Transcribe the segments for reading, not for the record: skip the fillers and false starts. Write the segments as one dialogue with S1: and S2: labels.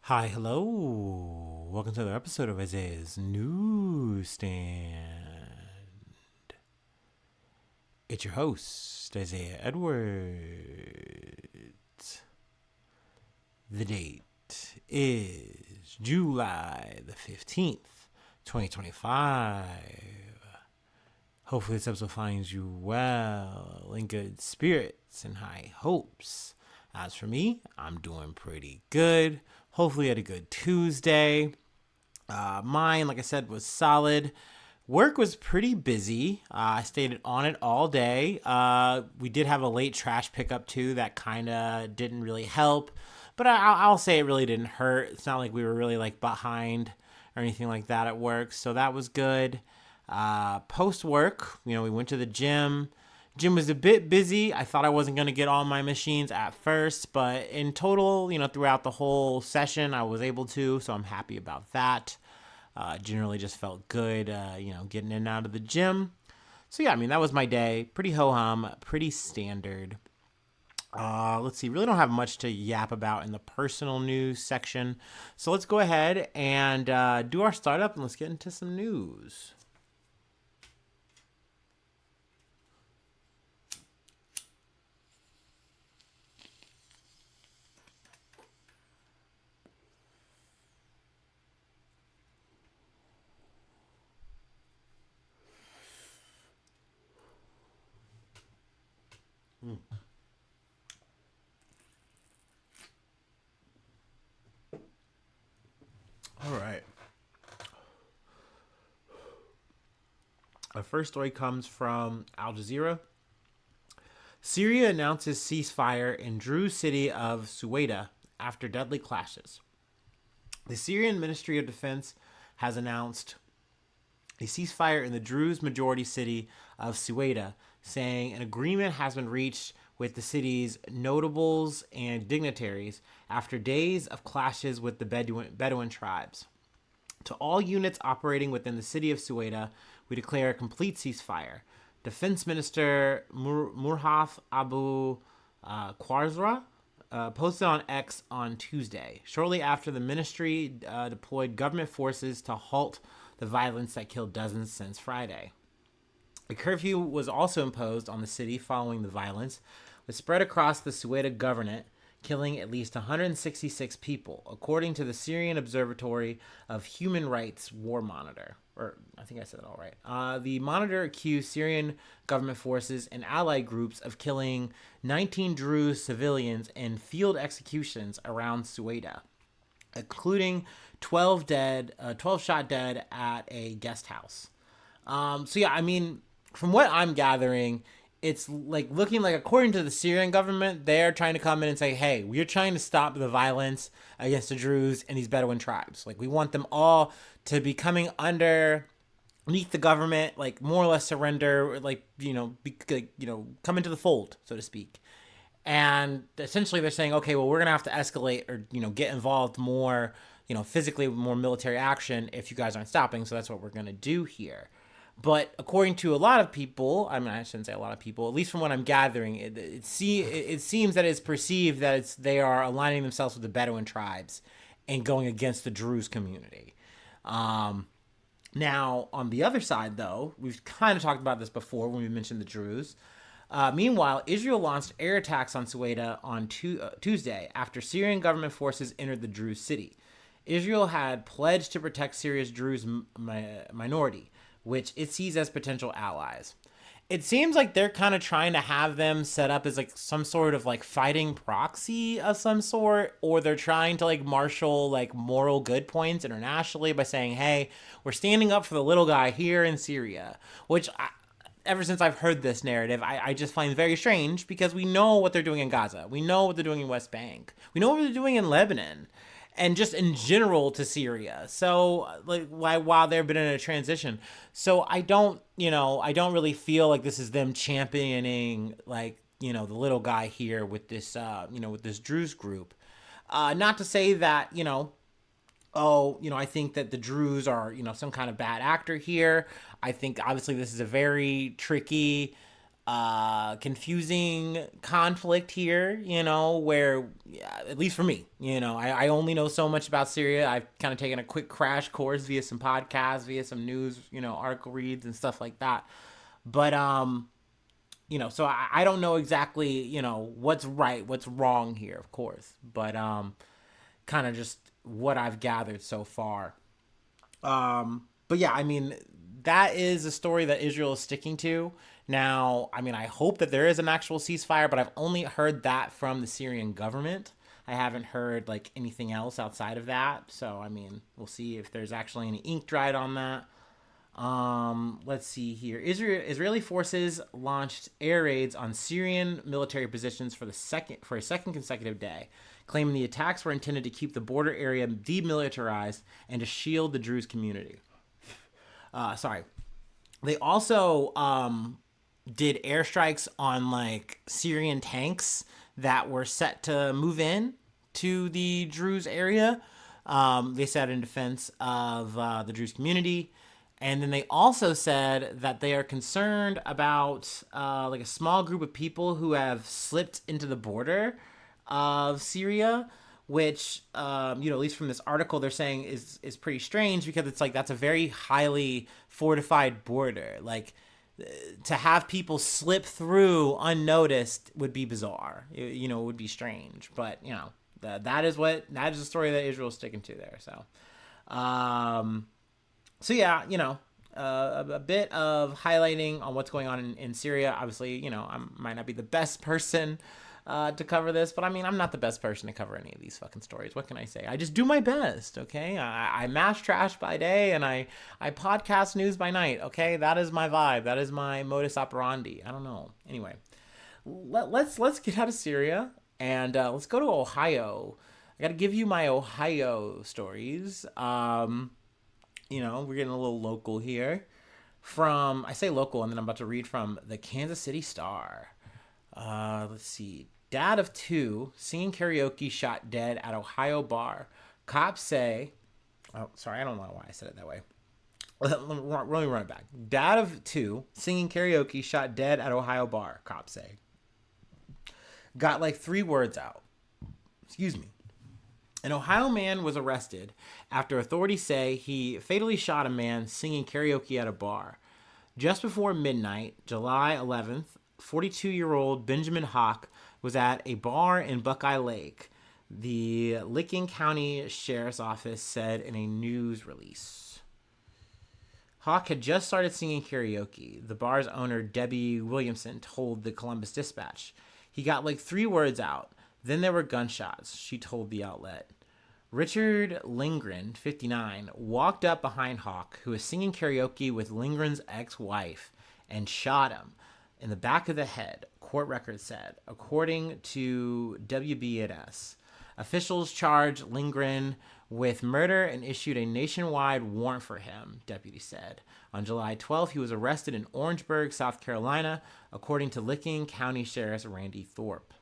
S1: Hi, hello. Welcome to another episode of Isaiah's Newsstand. It's your host, Isaiah Edwards. The date is July the 15th, 2025. Hopefully, this episode finds you well, in good spirits, and high hopes. As for me, I'm doing pretty good. Hopefully, you had a good Tuesday. Mine, like I said, was solid. Work was pretty busy. I stayed on it all day. We did have a late trash pickup too. That kind of didn't really help, but I'll say it really didn't hurt. It's not like we were really like behind or anything like that at work, so that was good. Post work, we went to the gym. Gym was a bit busy. I thought I wasn't going to get all my machines at first, but in total, throughout the whole session, I was able to, so I'm happy about that. Generally just felt good, getting in and out of the gym. So yeah, that was my day. Pretty ho-hum, pretty standard. Let's see, really don't have much to yap about in the personal news section. So let's go ahead and do our startup and let's get into some news. All right. Our first story comes from Al Jazeera. Syria announces ceasefire in Druze city of Suwaida after deadly clashes. The Syrian Ministry of Defense has announced a ceasefire in the Druze majority city of Suwaida, saying an agreement has been reached with the city's notables and dignitaries after days of clashes with the Bedouin tribes. To all units operating within the city of Suwaida, we declare a complete ceasefire. Defense Minister Murhaf Abu Khwarzra posted on X on Tuesday, shortly after the ministry deployed government forces to halt the violence that killed dozens since Friday. A curfew was also imposed on the city following the violence, which spread across the Suwaida governorate, killing at least 166 people, according to the Syrian Observatory of Human Rights War Monitor. Or, I think I said it all right. The monitor accused Syrian government forces and allied groups of killing 19 Druze civilians in field executions around Suwaida, including 12 shot dead at a guest house. From what I'm gathering, it's like looking like, according to the Syrian government, they're trying to come in and say, hey, we're trying to stop the violence against the Druze and these Bedouin tribes. Like, we want them all to be coming underneath the government, like more or less surrender, come into the fold, so to speak. And essentially they're saying, okay, well, we're going to have to escalate or, get involved more, physically with more military action if you guys aren't stopping. So that's what we're going to do here. But according to a lot of people, I shouldn't say a lot of people, at least from what I'm gathering, it seems that it's perceived that they are aligning themselves with the Bedouin tribes and going against the Druze community. Now, on the other side, though, we've kind of talked about this before when we mentioned the Druze. Meanwhile, Israel launched air attacks on Suwaida on Tuesday after Syrian government forces entered the Druze city. Israel had pledged to protect Syria's Druze minority, which it sees as potential allies. It seems like they're kind of trying to have them set up as like some sort of like fighting proxy of some sort, or they're trying to like marshal like moral good points internationally by saying, hey, we're standing up for the little guy here in Syria, which ever since I've heard this narrative, I just find very strange, because we know what they're doing in Gaza. We know what they're doing in West Bank. We know what they're doing in Lebanon, and just in general to Syria. So, like, while they've been in a transition, so I don't really feel like this is them championing, like, the little guy here with this, with this Druze group. Not to say that, I think that the Druze are, some kind of bad actor here. I think obviously this is a very tricky confusing conflict here, where, yeah, at least for me, I only know so much about Syria. I've kind of taken a quick crash course via some podcasts, via some news, article reads and stuff like that. But, so I don't know exactly, what's right, what's wrong here, of course, but, kind of just what I've gathered so far. But yeah, I mean, that is a story that Israel is sticking to. Now, I mean, I hope that there is an actual ceasefire, but I've only heard that from the Syrian government. I haven't heard like anything else outside of that. So, I mean, we'll see if there's actually any ink dried on that. Let's see here. Israeli forces launched air raids on Syrian military positions for a second consecutive day, claiming the attacks were intended to keep the border area demilitarized and to shield the Druze community. Sorry. They also did airstrikes on like Syrian tanks that were set to move in to the Druze area. They said in defense of the Druze community. And then they also said that they are concerned about like a small group of people who have slipped into the border of Syria, which, at least from this article, they're saying is pretty strange because it's like that's a very highly fortified border. Like, to have people slip through unnoticed would be bizarre. It would be strange. But, that is the story that Israel's sticking to there. So yeah, a bit of highlighting on what's going on in Syria. Obviously, I might not be the best person to cover this, but I mean, I'm not the best person to cover any of these fucking stories. What can I say? I just do my best, okay? I mash trash by day and I podcast news by night, okay? That is my vibe. That is my modus operandi. I don't know. Anyway, let's get out of Syria and let's go to Ohio. I got to give you my Ohio stories. We're getting a little local here. I say local, and then I'm about to read from the Kansas City Star. Let's see. Dad of two singing karaoke shot dead at Ohio bar. Cops say, oh, sorry, I don't know why I said it that way. Let me run it back. Dad of two singing karaoke shot dead at Ohio bar. Cops say. Got like 3 words out. Excuse me. An Ohio man was arrested after authorities say he fatally shot a man singing karaoke at a bar. Just before midnight, July 11th, 42-year-old Benjamin Hawk was at a bar in Buckeye Lake, the Licking County Sheriff's Office said in a news release. Hawk had just started singing karaoke, the bar's owner, Debbie Williamson, told the Columbus Dispatch. He got like 3 words out. Then there were gunshots, she told the outlet. Richard Lindgren, 59, walked up behind Hawk, who was singing karaoke with Lindgren's ex-wife, and shot him in the back of the head, court records said, according to WBNS. Officials charged Lindgren with murder and issued a nationwide warrant for him, deputies said. On July 12th, he was arrested in Orangeburg, South Carolina, according to Licking County Sheriff Randy Thorpe.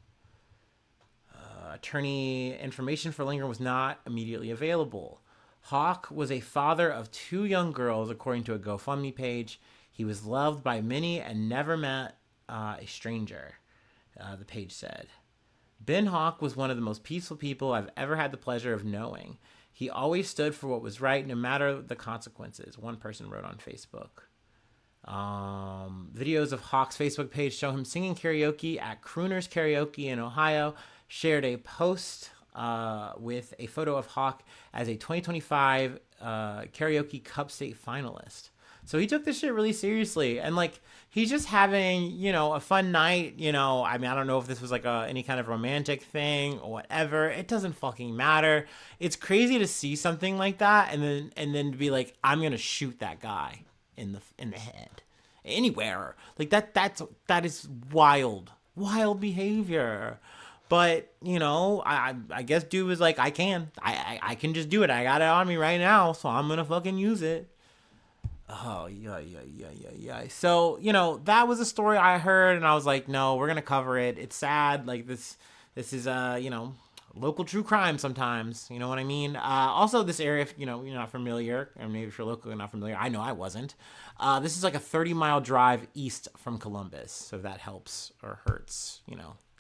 S1: Attorney information for Lindgren was not immediately available. Hawk was a father of 2 young girls, according to a GoFundMe page. He was loved by many and never met a stranger, the page said. Ben Hawk was one of the most peaceful people I've ever had the pleasure of knowing. He always stood for what was right, no matter the consequences, one person wrote on Facebook. Videos of Hawk's Facebook page show him singing karaoke at Crooner's Karaoke in Ohio, shared a post with a photo of Hawk as a 2025 Karaoke Cup State finalist. So he took this shit really seriously. And, like, he's just having, a fun night, I mean, I don't know if this was, like, any kind of romantic thing or whatever. It doesn't fucking matter. It's crazy to see something like that and then to be like, I'm going to shoot that guy in the head. Anywhere. Like, that is wild behavior. But, I guess dude was like, I can just do it. I got it on me right now, so I'm going to fucking use it. Oh, yeah. So, that was a story I heard, and I was like, no, we're going to cover it. It's sad. Like, this is, local true crime sometimes. You know what I mean? Also, this area, if you're not familiar, or maybe if you're local and not familiar, I know I wasn't. This is like a 30-mile drive east from Columbus, so if that helps or hurts,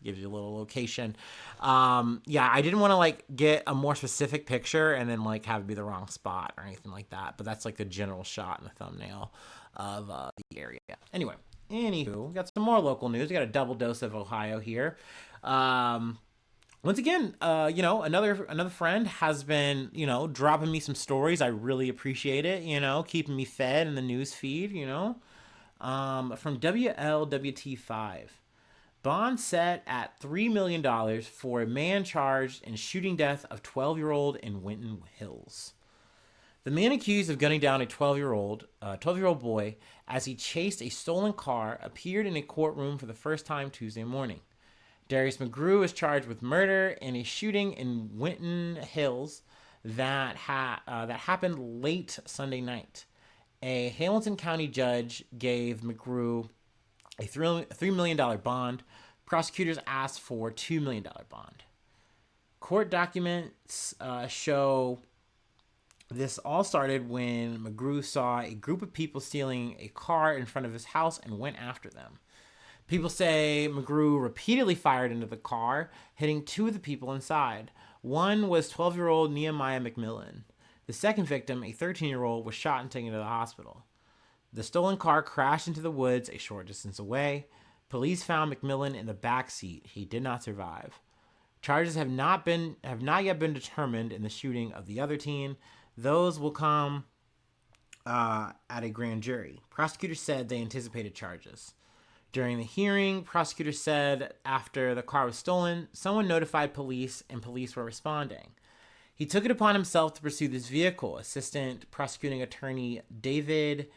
S1: gives you a little location. Yeah, I didn't want to like get a more specific picture and then like have it be the wrong spot or anything like that. But that's like the general shot in the thumbnail of the area. Anywho, we got some more local news. We got a double dose of Ohio here. Once again, another friend has been, dropping me some stories. I really appreciate it, keeping me fed in the news feed, from WLWT5. Bond set at $3 million for a man charged in shooting death of 12-year-old in Winton Hills. The man accused of gunning down a 12-year-old boy as he chased a stolen car appeared in a courtroom for the first time Tuesday morning. Darius McGrew is charged with murder in a shooting in Winton Hills that happened late Sunday night. A Hamilton County judge gave McGrew a $3 million bond. Prosecutors asked for $2 million bond. Court documents show this all started when McGrew saw a group of people stealing a car in front of his house and went after them. People say McGrew repeatedly fired into the car, hitting two of the people inside. One was 12-year-old Nehemiah McMillan. The second victim, a 13-year-old, was shot and taken to the hospital. The stolen car crashed into the woods a short distance away. Police found McMillan in the back seat. He did not survive. Charges have not yet been determined in the shooting of the other teen. Those will come at a grand jury. Prosecutors said they anticipated charges. During the hearing, prosecutors said after the car was stolen, someone notified police and police were responding. He took it upon himself to pursue this vehicle. Assistant prosecuting attorney David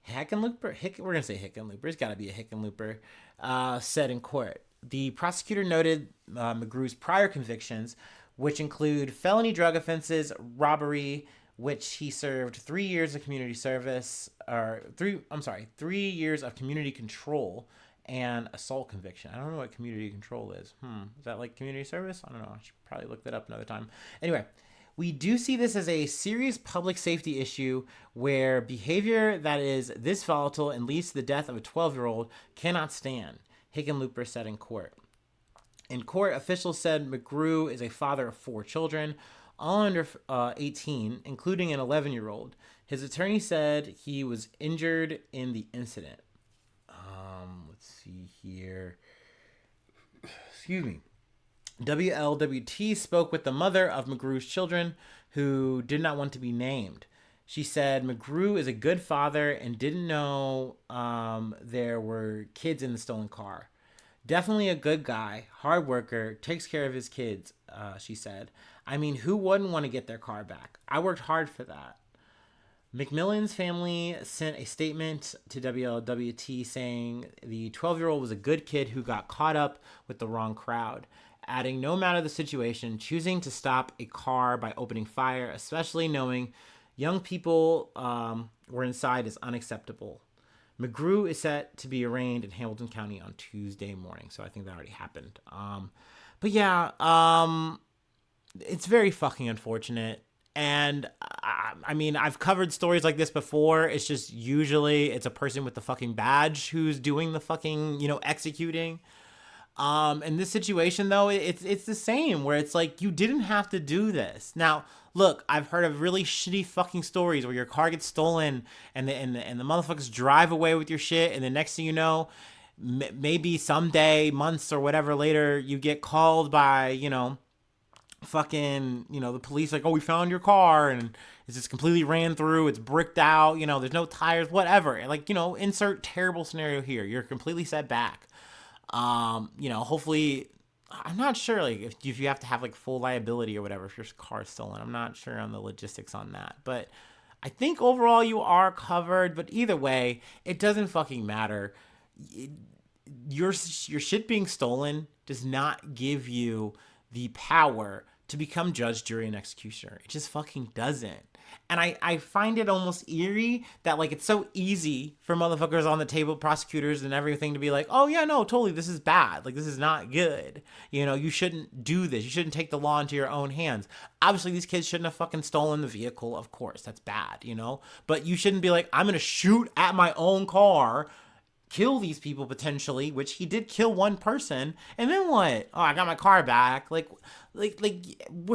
S1: Hickenlooper, we're going to say Hickenlooper, it's got to be a Hickenlooper, said in court. The prosecutor noted McGrew's prior convictions, which include felony drug offenses, robbery, which he served 3 years of community service, 3 years of community control, and assault conviction. I don't know what community control is. Is that like community service? I don't know. I should probably look that up another time. Anyway, we do see this as a serious public safety issue where behavior that is this volatile and leads to the death of a 12-year-old cannot stand, Hickenlooper said in court. In court, officials said McGrew is a father of 4 children, all under 18, including an 11-year-old. His attorney said he was injured in the incident. Let's see here. Excuse me. WLWT spoke with the mother of McGrew's children, who did not want to be named. She said McGrew is a good father and didn't know there were kids in the stolen car. Definitely a good guy, hard worker, takes care of his kids, she said. I mean, who wouldn't want to get their car back? I worked hard for that. McMillan's family sent a statement to WLWT saying the 12-year-old was a good kid who got caught up with the wrong crowd, adding no matter the situation, choosing to stop a car by opening fire, especially knowing young people were inside, is unacceptable. McGrew is set to be arraigned in Hamilton County on Tuesday morning, so I think that already happened. But yeah, it's very fucking unfortunate. And I mean, I've covered stories like this before. It's just usually it's a person with the fucking badge who's doing the fucking, executing. In this situation though, it's the same, where it's like, you didn't have to do this. Now, look, I've heard of really shitty fucking stories where your car gets stolen and the motherfuckers drive away with your shit, and the next thing you know, maybe someday, months or whatever later, you get called by, fucking, the police, like, oh, we found your car and it's just completely ran through, it's bricked out, there's no tires, whatever. Like, insert terrible scenario here. You're completely set back. Hopefully, I'm not sure, like, if you have to have, like, full liability or whatever if your car is stolen. I'm not sure on the logistics on that. But I think overall you are covered. But either way, it doesn't fucking matter. Your shit being stolen does not give you the power to become judge, jury, and executioner. It just fucking doesn't. And I find it almost eerie that, like, it's so easy for motherfuckers on the table, prosecutors and everything, to be like, oh yeah, no, totally, this is bad. Like, this is not good. You know, you shouldn't do this. You shouldn't take the law into your own hands. Obviously, these kids shouldn't have fucking stolen the vehicle. Of course, that's bad, you know? But you shouldn't be like, I'm going to shoot at my own car, kill these people potentially, which he did kill one person, and then what? Oh, I got my car back. Like,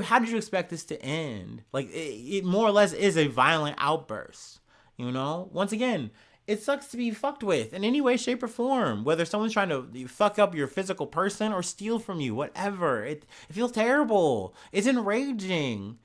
S1: how did you expect this to end? Like, it more or less is a violent outburst, you know? Once again, it sucks to be fucked with in any way, shape, or form. Whether someone's trying to fuck up your physical person or steal from you, whatever. It feels terrible. It's enraging.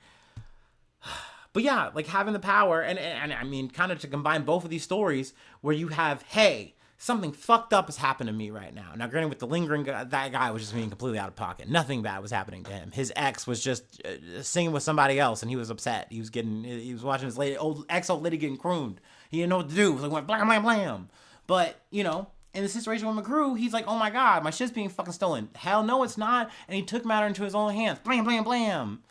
S1: But yeah, like, having the power, and I mean, kind of to combine both of these stories, where you have, hey, something fucked up has happened to me right now. Now, granted, with the lingering guy, that guy was just being completely out of pocket. Nothing bad was happening to him. His ex was just singing with somebody else, and he was upset. He was watching his old lady getting crooned. He didn't know what to do. So he went blam, blam, blam. But, you know, in the situation with McGrew, he's like, oh my God, my shit's being fucking stolen. Hell no, it's not. And he took matter into his own hands. Blam, blam, blam.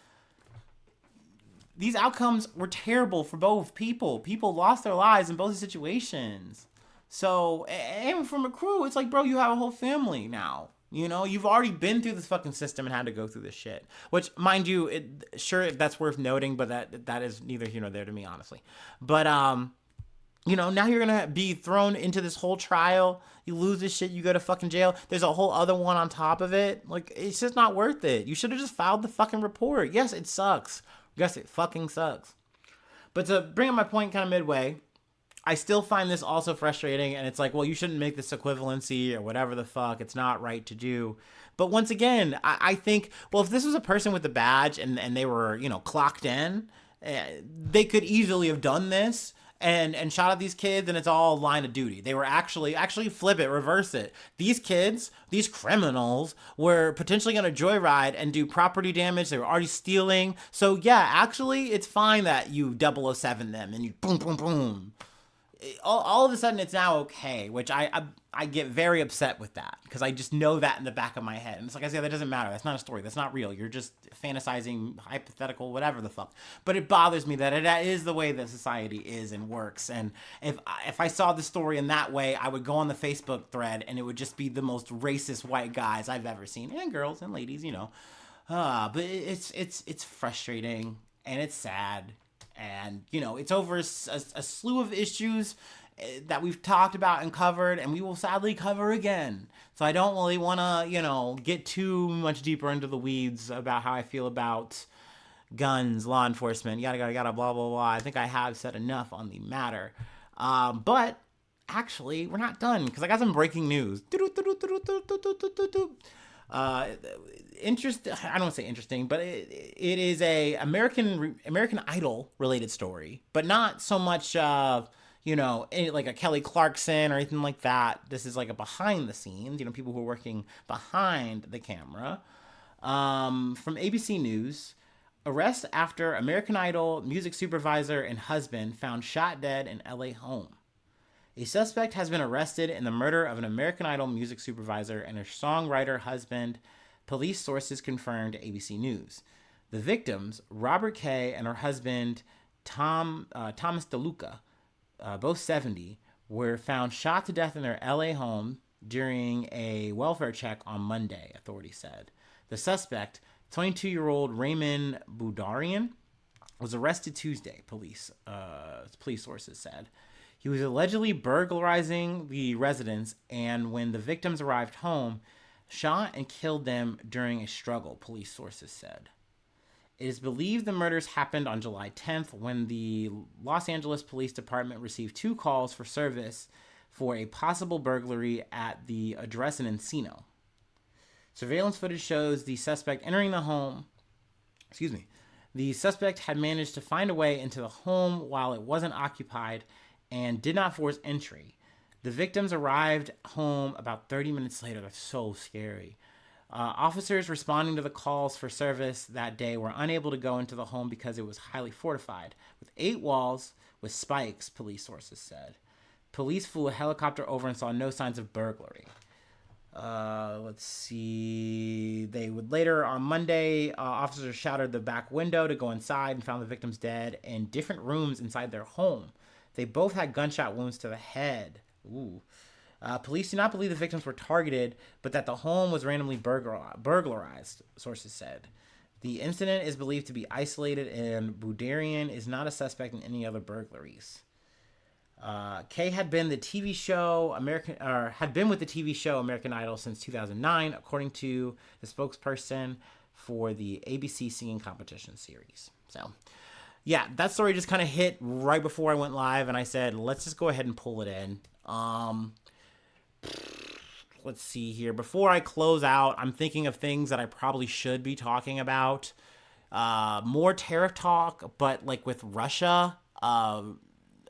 S1: These outcomes were terrible for both people. People lost their lives in both situations. So, and for McCrew, it's like, bro, you have a whole family now. You know, you've already been through this fucking system and had to go through this shit. Which, mind you, sure, that's worth noting, but that is neither here nor there to me, honestly. But, you know, now you're gonna be thrown into this whole trial. You lose this shit, you go to fucking jail. There's a whole other one on top of it. Like, it's just not worth it. You should have just filed the fucking report. Yes, it sucks. Yes, it fucking sucks. But to bring up my point kind of midway, I still find this also frustrating, and it's like, well, you shouldn't make this equivalency or whatever the fuck. It's not right to do. But once again, I think, well, if this was a person with a badge and they were, you know, clocked in, they could easily have done this and shot at these kids, and it's all line of duty. They were actually flip it, reverse it. These kids, these criminals, were potentially going to joyride and do property damage. They were already stealing. So yeah, actually, it's fine that you 007 them and you boom, boom, boom. All of a sudden, it's now okay, which I get very upset with that, because I just know that in the back of my head. And it's like I said, that doesn't matter. That's not a story. That's not real. You're just fantasizing, hypothetical, whatever the fuck. But it bothers me that that is the way that society is and works. And if I saw the story in that way, I would go on the Facebook thread, and it would just be the most racist white guys I've ever seen, and girls and ladies, you know. But it's frustrating, and it's sad. And, you know, it's over a slew of issues that we've talked about and covered, and we will sadly cover again. So I don't really want to, you know, get too much deeper into the weeds about how I feel about guns, law enforcement, yada, yada, yada, blah, blah, blah. I think I have said enough on the matter. But actually, we're not done, because I got some breaking news. I don't want to say interesting, but it is a American Idol related story, but not so much you know, like a Kelly Clarkson or anything like that. This is like a behind the scenes, you know, people who are working behind the camera. From ABC News: arrest after American Idol music supervisor and husband found shot dead in LA home. A suspect has been arrested in the murder of an American Idol music supervisor and her songwriter husband, police sources confirmed to ABC News. The victims, Robert Kay and her husband, Thomas DeLuca, both 70, were found shot to death in their LA home during a welfare check on Monday, authorities said. The suspect, 22-year-old Raymond Boudarian, was arrested Tuesday, police sources said. He was allegedly burglarizing the residence, and when the victims arrived home, shot and killed them during a struggle, police sources said. It is believed the murders happened on July 10th when the Los Angeles Police Department received 2 calls for service for a possible burglary at the address in Encino. Surveillance footage shows the suspect entering the home. The suspect had managed to find a way into the home while it wasn't occupied and did not force entry. The victims arrived home about 30 minutes later. That's so scary. Officers responding to the calls for service that day were unable to go into the home because it was highly fortified, with 8 walls with spikes, police sources said. Police flew a helicopter over and saw no signs of burglary. Let's see. They would later on Monday, officers shattered the back window to go inside and found the victims dead in different rooms inside their home. They both had gunshot wounds to the head. Ooh. Police do not believe the victims were targeted, but that the home was randomly burglarized, sources said. The incident is believed to be isolated, and Budarian is not a suspect in any other burglaries. Kay had been with the TV show American Idol since 2009, according to the spokesperson for the ABC singing competition series. So, yeah, that story just kind of hit right before I went live, and I said, let's just go ahead and pull it in. Let's see here. Before I close out, I'm thinking of things that I probably should be talking about. More tariff talk, but like with Russia.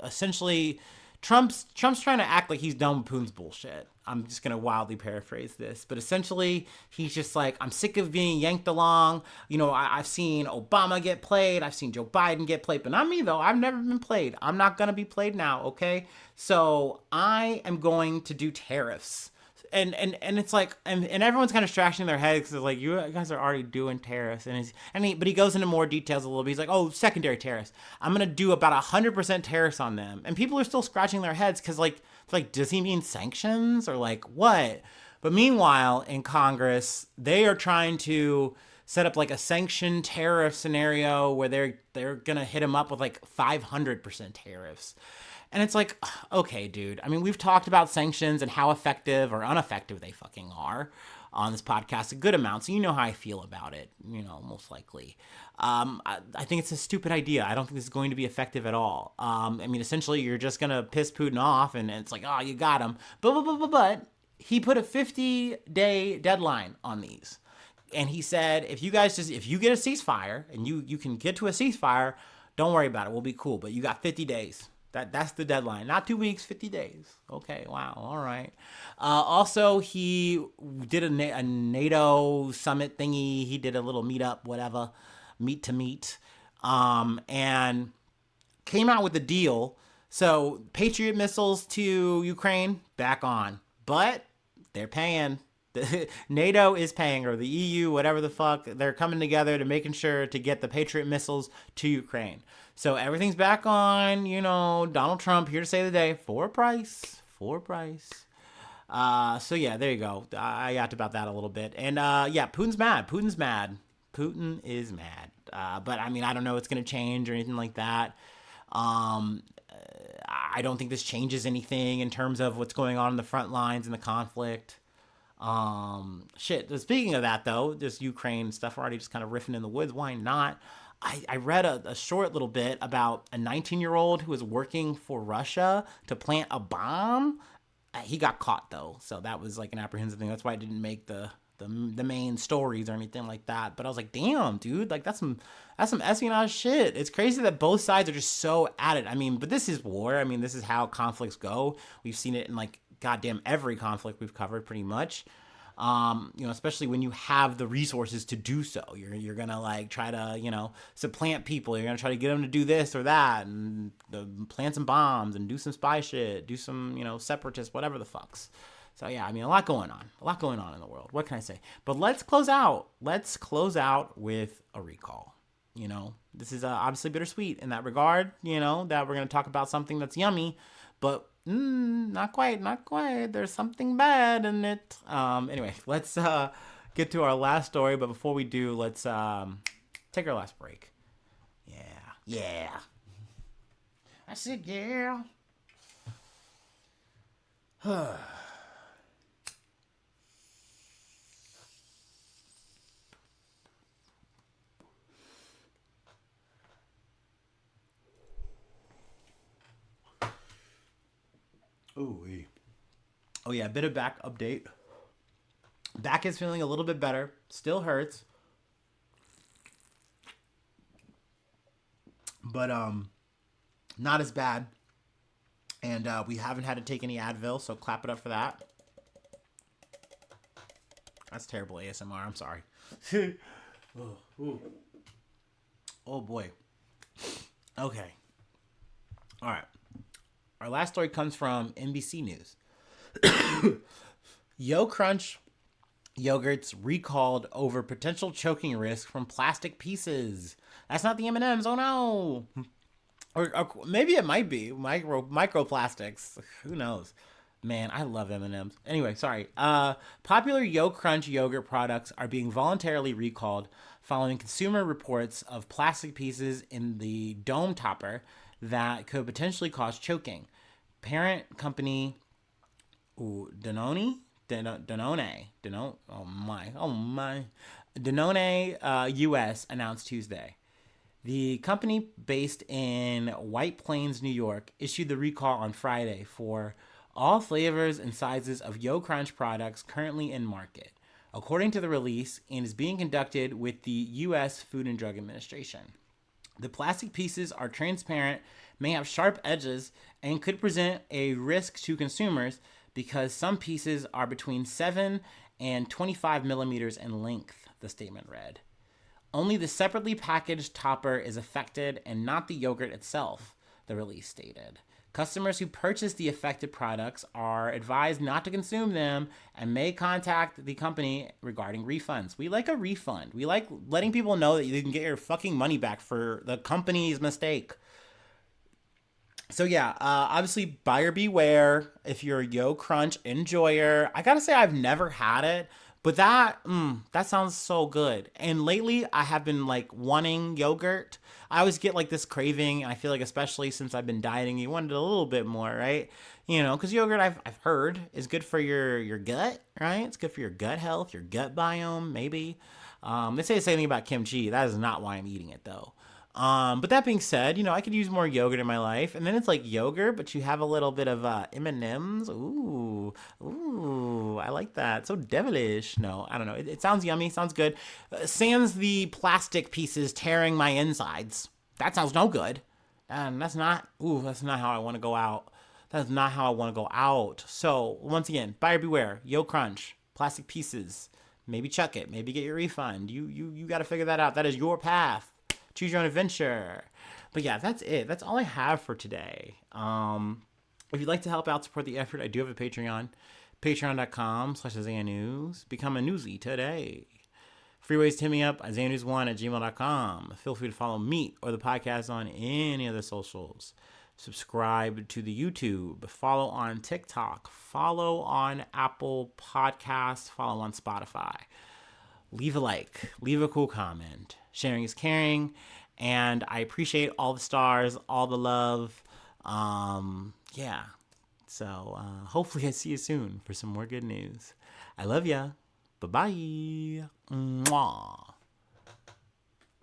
S1: Essentially, Trump's trying to act like he's done with Putin's bullshit. I'm just gonna wildly paraphrase this, but essentially, he's just like, I'm sick of being yanked along. You know, I've seen Obama get played, I've seen Joe Biden get played, but not me though. I've never been played. I'm not gonna be played now. Okay, so I am going to do tariffs. And it's like, and everyone's kind of scratching their heads because like, you guys are already doing tariffs, but he goes into more details a little bit. He's like, oh, secondary tariffs. I'm gonna do about 100% tariffs on them, and people are still scratching their heads because like, it's like, does he mean sanctions or like what? But meanwhile, in Congress, they are trying to set up like a sanction tariff scenario where they're gonna hit him up with like 500% tariffs. And it's like, okay, dude. I mean, we've talked about sanctions and how effective or ineffective they fucking are on this podcast a good amount. So you know how I feel about it, you know, most likely. I think it's a stupid idea. I don't think this is going to be effective at all. I mean, essentially, you're just going to piss Putin off and it's like, oh, you got him. But he put a 50-day deadline on these. And he said, if you get a ceasefire and you can get to a ceasefire, don't worry about it. We'll be cool. But you got 50 days. That's the deadline. Not 2 weeks, 50 days. Okay, wow, all right. Also, he did a NATO summit thingy. He did a little meetup, whatever, meet to meet, and came out with a deal. So, Patriot missiles to Ukraine, back on. But they're paying. NATO is paying, or the EU, whatever the fuck. They're coming together to making sure to get the Patriot missiles to Ukraine. So everything's back on, you know, Donald Trump here to save the day for a price. So yeah, there you go. I yapped about that a little bit. And yeah, Putin is mad. But I mean, I don't know it's going to change or anything like that. I don't think this changes anything in terms of what's going on in the front lines in the conflict. Speaking of that though, this Ukraine stuff, already just kind of riffing in the woods. Why not? I read a short little bit about a 19-year-old who was working for Russia to plant a bomb. He got caught though, so that was like an apprehensive thing. That's why I didn't make the main stories or anything like that. But I was like, damn, dude, like that's some espionage shit. It's crazy that both sides are just so at it. I mean, but this is war. I mean, this is how conflicts go. We've seen it in like goddamn every conflict we've covered pretty much. You know, especially when you have the resources to do so, you're gonna like try to, you know, supplant people. You're gonna try to get them to do this or that, and plant some bombs and do some spy shit, do some, you know, separatist, whatever the fucks. So yeah, I mean, a lot going on in the world. What can I say? But let's close out with a recall. You know, this is obviously bittersweet in that regard. You know, that we're gonna talk about something that's yummy, but not quite. There's something bad in it. Anyway, let's get to our last story. But before we do, let's take our last break. Yeah. I said, yeah. Oh yeah, bit of back update. Back is feeling a little bit better. Still hurts. But not as bad. And we haven't had to take any Advil, so clap it up for that. That's terrible ASMR, I'm sorry. Oh boy. Okay. All right. Our last story comes from NBC News. YoCrunch yogurts recalled over potential choking risk from plastic pieces. That's not the M&Ms. Oh no. Or maybe it might be microplastics. Who knows? Man, I love M&Ms. Anyway, sorry. Popular YoCrunch yogurt products are being voluntarily recalled following consumer reports of plastic pieces in the dome topper that could potentially cause choking. Parent company Danone, oh my, Danone U.S. announced Tuesday. The company, based in White Plains, New York, issued the recall on Friday for all flavors and sizes of YoCrunch products currently in market, according to the release, and is being conducted with the U.S. Food and Drug Administration. The plastic pieces are transparent, may have sharp edges, and could present a risk to consumers because some pieces are between 7 and 25 millimeters in length, the statement read. Only the separately packaged topper is affected and not the yogurt itself, the release stated. Customers who purchase the affected products are advised not to consume them and may contact the company regarding refunds. We like a refund. We like letting people know that you can get your fucking money back for the company's mistake. So yeah, obviously buyer beware if you're a YoCrunch enjoyer. I gotta say I've never had it, but that sounds so good. And lately I have been like wanting yogurt. I always get like this craving, and I feel like especially since I've been dieting, you want it a little bit more, right? You know, because yogurt I've heard is good for your gut, right? It's good for your gut health, your gut biome, maybe. They say the same thing about kimchi. That is not why I'm eating it though. But that being said, you know, I could use more yogurt in my life, and then it's like yogurt, but you have a little bit of M&Ms. Ooh, I like that. So devilish. No, I don't know. It sounds yummy. Sounds good. Sans the plastic pieces tearing my insides. That sounds no good. And that's not. Ooh, that's not how I want to go out. That's not how I want to go out. So once again, buyer beware. YoCrunch. Plastic pieces. Maybe chuck it. Maybe get your refund. You got to figure that out. That is your path. Choose your own adventure. But yeah, that's it. That's all I have for today. If you'd like to help out, support the effort, I do have a Patreon. Patreon.com/IsaiahNews. Become a newsie today. Free ways to hit me up, IsaiahNews1@gmail.com. Feel free to follow me or the podcast on any other socials. Subscribe to the YouTube. Follow on TikTok. Follow on Apple Podcasts. Follow on Spotify. Leave a like. Leave a cool comment. Sharing is caring, and I appreciate all the stars, all the love. Yeah. So hopefully I see you soon for some more good news. I love ya. Bye-bye. Mwah.